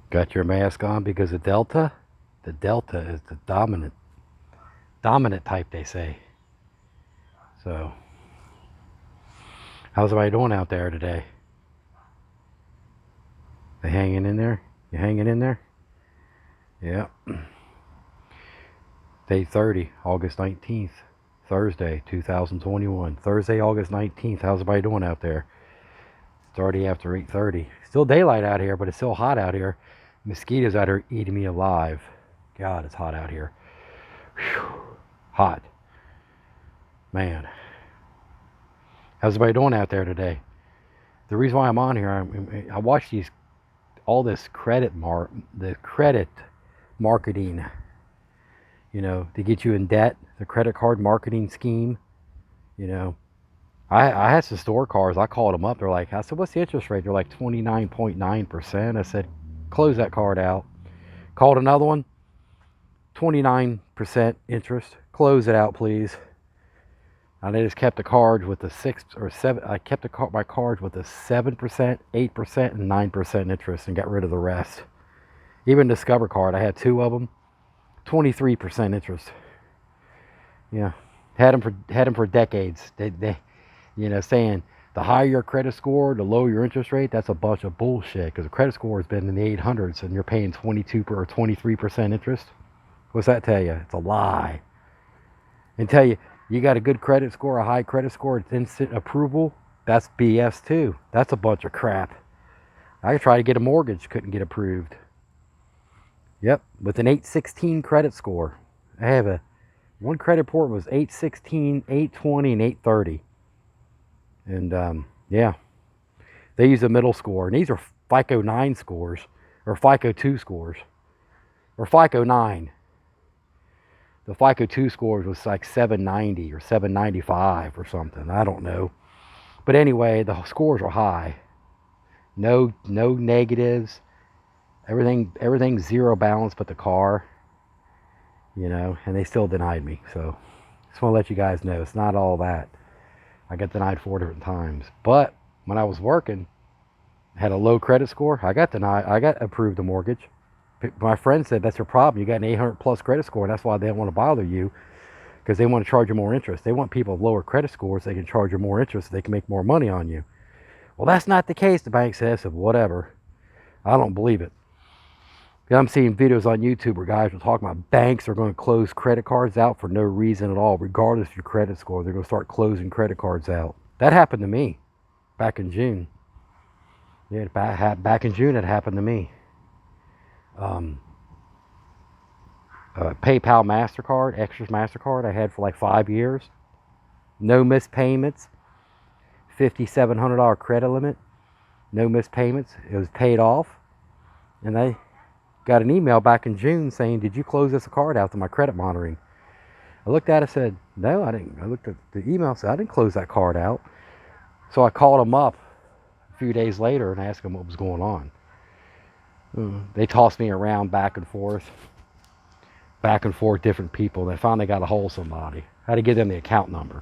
Got your mask on because of Delta? The Delta is the dominant type, they say. So, how's everybody doing out there today? They hanging in there? You hanging in there? Yeah. Day 30, August 19th, Thursday, 2021. Thursday, August 19th. How's everybody doing out there? It's already after 8:30. Still daylight out here, but it's still hot out here. Mosquitoes out here eating me alive. God, it's hot out here. Whew. Hot. Man. How's everybody doing out there today? The reason why I'm on here, I watch all this the credit marketing, to get you in debt, the credit card marketing scheme, you know. I had some store cars. I called them up. I said, what's the interest rate? They're like 29.9%. I said, close that card out. Called another one, 29% interest. Close it out, please. And I just kept the cards with the 6 or 7. I kept my cards with the 7%, 8%, and 9% interest and got rid of the rest. Even Discover card, I had two of them, 23% interest. Yeah, had them for decades. They saying the higher your credit score, the lower your interest rate. That's a bunch of bullshit because the credit score has been in the 800s and you're paying 22 or 23% interest. What's that tell you? It's a lie. And tell you got a good credit score, a high credit score, it's instant approval. That's BS too. That's a bunch of crap. I tried to get a mortgage, couldn't get approved. Yep, with an 816 credit score. I have one credit report was 816, 820, and 830. And yeah, they use a middle score. And these are FICO 9 scores, or FICO 2 scores, or FICO 9. The FICO 2 scores was like 790 or 795 or something. I don't know. But anyway, the scores were high. No negatives. Everything's zero balance but the car. And they still denied me. So just want to let you guys know it's not all that. I got denied 4 different times. But when I was working, had a low credit score, I got denied. I got approved a mortgage. My friend said that's your problem. You got an 800 plus credit score, and that's why they don't want to bother you, because they want to charge you more interest. They want people with lower credit scores. They can charge you more interest. So they can make more money on you. Well, that's not the case. The bank says, so whatever. I don't believe it. I'm seeing videos on YouTube where guys are talking about banks are going to close credit cards out for no reason at all, regardless of your credit score. They're going to start closing credit cards out. That happened to me back in June. Yeah, back in June it happened to me. PayPal MasterCard, Extras MasterCard I had for like 5 years. No missed payments. $5,700 credit limit. No missed payments. It was paid off. And I got an email back in June saying, did you close this card out to my credit monitoring? I looked at it and said, no, I didn't. I looked at the email and said, I didn't close that card out. So I called them up a few days later and asked them what was going on. They tossed me around back and forth, different people. They finally got a hold of somebody. I had to give them the account number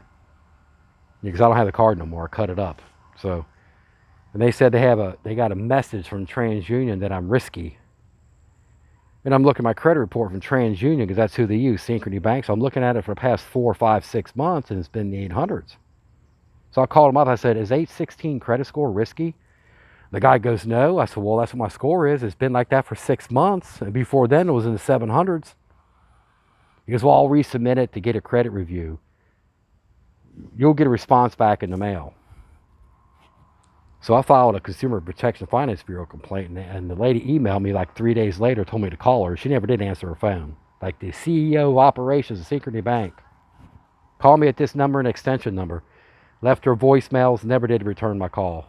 because I don't have the card no more. I cut it up. So, and they said they got a message from TransUnion that I'm risky. And I'm looking at my credit report from TransUnion because that's who they use, Synchrony Bank. So I'm looking at it for the past 4, 5, 6 months, and it's been the 800s. So I called him up. I said, is 816 credit score risky? The guy goes, no. I said, well, that's what my score is. It's been like that for 6 months. And before then, it was in the 700s. He goes, well, I'll resubmit it to get a credit review. You'll get a response back in the mail. So I filed a Consumer Protection Finance Bureau complaint, and the lady emailed me like 3 days later, told me to call her. She never did answer her phone. Like the CEO of operations of Synchrony Bank. Call me at this number and extension number. Left her voicemails, never did return my call.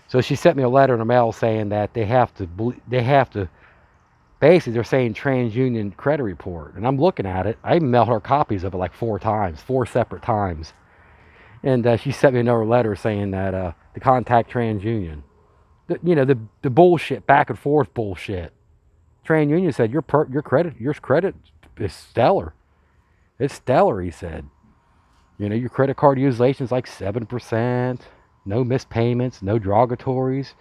So she sent me a letter in the mail saying that they have to, basically they're saying TransUnion credit report. And I'm looking at it. I mailed her copies of it like 4 times, 4 separate times. And she sent me another letter saying that to contact TransUnion. The bullshit, back and forth bullshit. TransUnion said your credit is stellar. It's stellar, he said. Your credit card utilization is like 7%. No missed payments, no derogatories.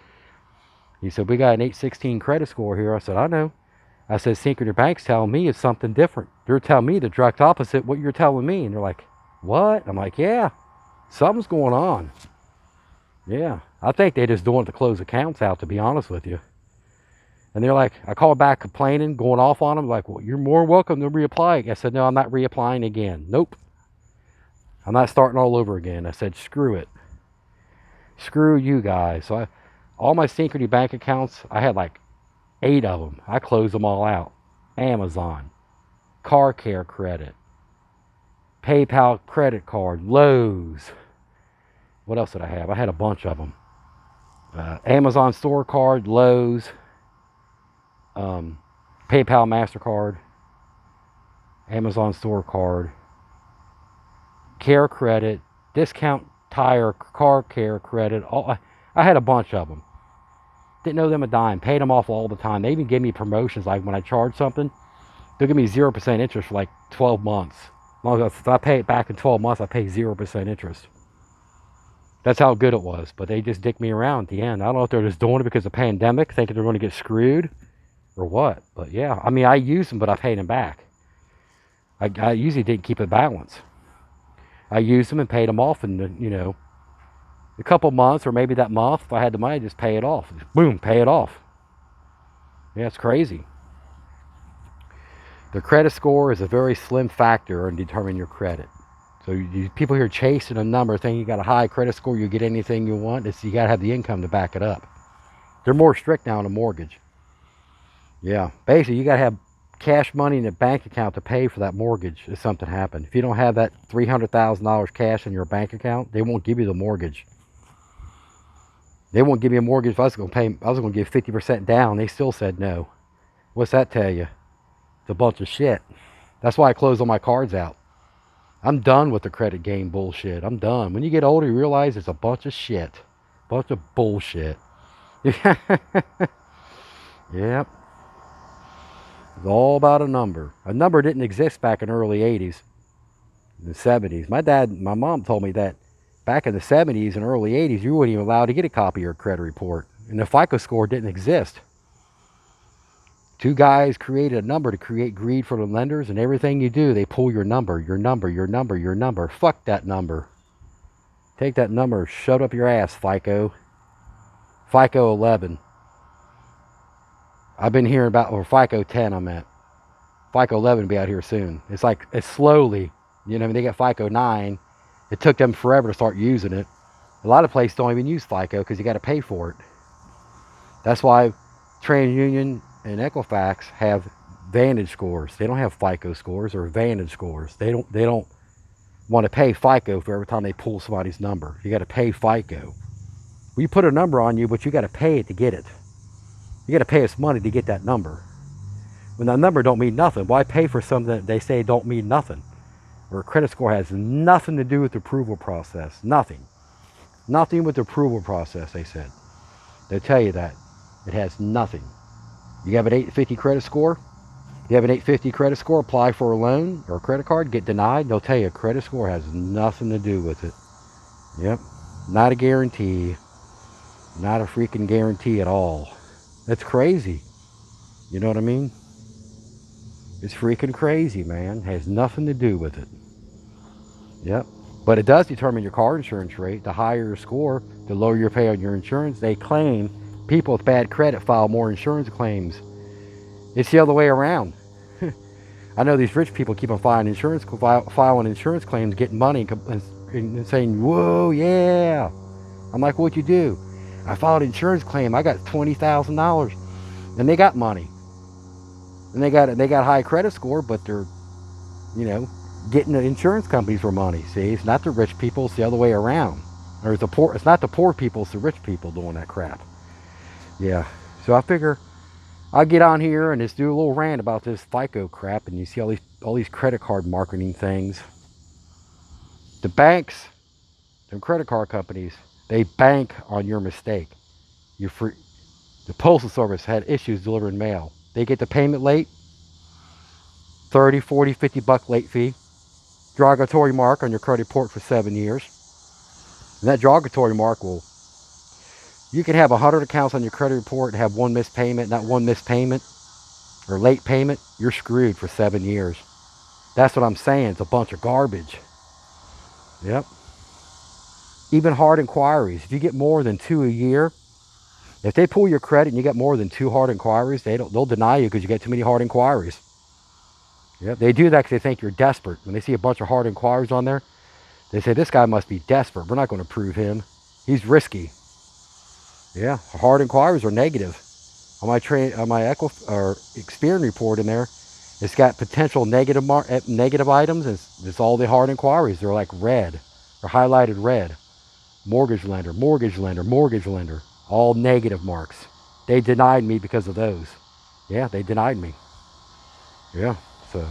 He said, we got an 816 credit score here. I said, I know. I said, Synchrony Bank's telling me it's something different. They're telling me the direct opposite what you're telling me. And they're like, what? I'm like, yeah, something's going on. Yeah, I think they just don't want to close accounts out, to be honest with you. And they're like, I called back complaining, going off on them, like, well, you're more welcome to reapply. I said, no, I'm not reapplying again. Nope. I'm not starting all over again. I said, screw it. Screw you guys. So all my Synchrony Bank accounts, I had like 8 of them. I closed them all out. Amazon, Car Care Credit, PayPal credit card, Lowe's. What else did I have? I had a bunch of them. Amazon store card, Lowe's, PayPal MasterCard, Amazon store card, Care Credit, Discount Tire, Car Care Credit. I had a bunch of them. Didn't owe them a dime. Paid them off all the time. They even gave me promotions, like when I charge something, they'll give me 0% interest for like 12 months. As long as if I pay it back in 12 months, I pay 0% interest. That's how good it was. But they just dicked me around at the end. I don't know if they're just doing it because of the pandemic, thinking they're going to get screwed or what. But yeah, I mean, I used them, but I paid them back. I usually didn't keep a balance. I used them and paid them off in, you know, a couple months, or maybe that month, if I had the money, just pay it off. Just boom, pay it off. Yeah, it's crazy. The credit score is a very slim factor in determining your credit. So people here chasing a number, thinking you got a high credit score, you get anything you want. You got to have the income to back it up. They're more strict now on a mortgage. Yeah, basically you got to have cash money in a bank account to pay for that mortgage if something happened. If you don't have that $300,000 cash in your bank account, they won't give you the mortgage. They won't give me a mortgage if I was going to give 50% down. They still said no. What's that tell you? It's a bunch of shit. That's why I closed all my cards out. I'm done with the credit game bullshit. I'm done. When you get older, you realize it's a bunch of shit. Bunch of bullshit. Yep. It's all about a number. A number didn't exist back in the early 80s, the 70s. My mom told me that back in the 70s and early 80s, you weren't even allowed to get a copy of your credit report. And the FICO score didn't exist. 2 guys created a number to create greed for the lenders, and everything you do, they pull your number, your number, your number, your number. Fuck that number. Take that number, shove it up your ass, FICO. FICO 11. I've been hearing about, or FICO 10 I'm at. FICO 11 will be out here soon. It's like, it's slowly, you know, I mean, they got FICO 9. It took them forever to start using it. A lot of places don't even use FICO because you got to pay for it. That's why TransUnion and Equifax have Vantage scores. They don't have FICO scores or Vantage scores. They don't want to pay FICO for every time they pull somebody's number. You got to pay FICO. We put a number on you, but you got to pay it to get it. You got to pay us money to get that number. When that number don't mean nothing, why pay for something that they say don't mean nothing? Or a credit score has nothing to do with the approval process. Nothing. Nothing with the approval process, they said. They tell you that. It has nothing. You have an 850 credit score? You have an 850 credit score, apply for a loan or a credit card, get denied, they'll tell you a credit score has nothing to do with it. Yep. Not a guarantee. Not a freaking guarantee at all. That's crazy. You know what I mean? It's freaking crazy, man. Has nothing to do with it. Yep. But it does determine your car insurance rate. The higher your score, the lower your pay on your insurance. They claim people with bad credit file more insurance claims. It's the other way around. I know these rich people keep on filing insurance claims, getting money and saying, whoa, yeah. I'm like, what'd you do? I filed an insurance claim. I got $20,000. And they got money. And they got high credit score, but they're, you know, getting the insurance companies for money. See, it's not the rich people, it's the other way around. Or it's not the poor people, it's the rich people doing that crap. Yeah. So I figure I'll get on here and just do a little rant about this FICO crap, and you see all these credit card marketing things. The banks and credit card companies, they bank on your mistake. The Postal Service had issues delivering mail. They get the payment late, 30, 40, 50 buck late fee, derogatory mark on your credit report for 7 years. And that derogatory mark will You can have 100 accounts on your credit report and have one missed payment. Not one missed payment or late payment, you're screwed for 7 years. That's what I'm saying. It's a bunch of garbage. Yep. Even hard inquiries. If you get more than 2 a year, if they pull your credit and you get more than 2 hard inquiries, they'll deny you because you get too many hard inquiries. Yep. They do that because they think you're desperate. When they see a bunch of hard inquiries on there, they say, this guy must be desperate. We're not going to approve him. He's risky. Yeah. Hard inquiries are negative. On my Experian report in there, it's got potential negative items. It's all the hard inquiries. They're like red. They're highlighted red. Mortgage lender, mortgage lender, mortgage lender. All negative marks. They denied me because of those. Yeah, they denied me. Yeah, so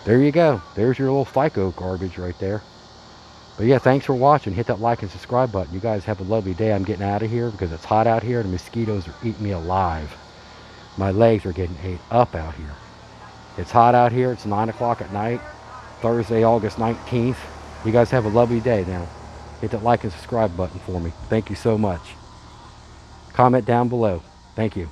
there you go. There's your little FICO garbage right there. But yeah, thanks for watching. Hit that like and subscribe button. You guys have a lovely day. I'm getting out of here because it's hot out here and the mosquitoes are eating me alive. My legs are getting ate up out here. It's hot out here. It's 9 o'clock at night, Thursday, August 19th. You guys have a lovely day now. Hit that like and subscribe button for me. Thank you so much. Comment down below. Thank you.